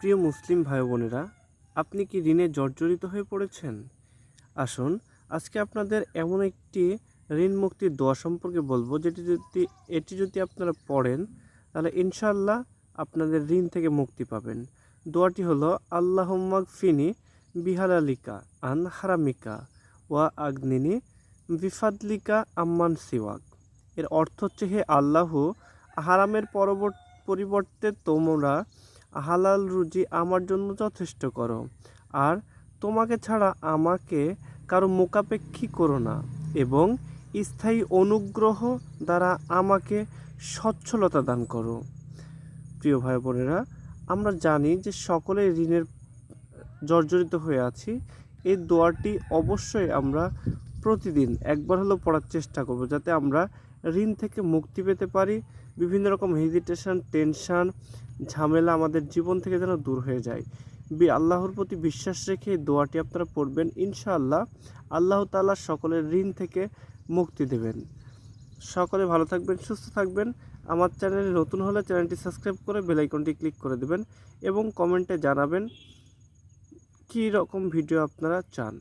প্রিয় মুসলিম ভাই বোনেরা, আপনি কি ঋণে জর্জরিত হয়ে পড়েছেন? আসুন আজকে আপনাদের এমন একটি ঋণ মুক্তির দোয়া সম্পর্কে বলবো, এটি যদি আপনারা পড়েন তাহলে ইনশাআল্লাহ আপনাদের ঋণ থেকে মুক্তি পাবেন। দোয়াটি হলো আল্লাহুম্মা গফিনি বিহালালিকা আন হারামিকা ওয়া আগনিনি বিফাদলিকা আম্মান সিওয়াক। এর অর্থ হচ্ছে, হে আল্লাহ, হারামের পরিবর্তে তোমরা হালাল রুজি আমার জন্য যথেষ্ট করো, আর তোমাকে ছাড়া আমাকে কারো মোকাপেক্ষী করো না, এবং স্থায়ী অনুগ্রহ দ্বারা আমাকে সচ্ছলতা দান করো। প্রিয় ভাই বোনেরা, আমরা জানি যে সকলে ঋণের জর্জরিত হয়ে আছি। এই দোয়াটি অবশ্যই আমরা প্রতিদিন একবার হলেও পড়ার চেষ্টা করব, যাতে আমরা ঋণ থেকে মুক্তি পেতে পারি। বিভিন্ন রকম হেজিটেশন, টেনশন, ঝামেলা আমাদের জীবন থেকে যেন দূর হয়ে যায়। আল্লাহর প্রতি বিশ্বাস রেখে এই দোয়াটি আপনারা পড়বেন। ইনশাআল্লাহ আল্লাহ তাআলা সকলের ঋণ থেকে মুক্তি দেবেন। সকলে ভালো থাকবেন, সুস্থ থাকবেন। আমার চ্যানেলে নতুন হলে চ্যানেলটি সাবস্ক্রাইব করে বেল আইকনটি ক্লিক করে দেবেন এবং কমেন্টে জানাবেন কী রকম ভিডিও আপনারা চান।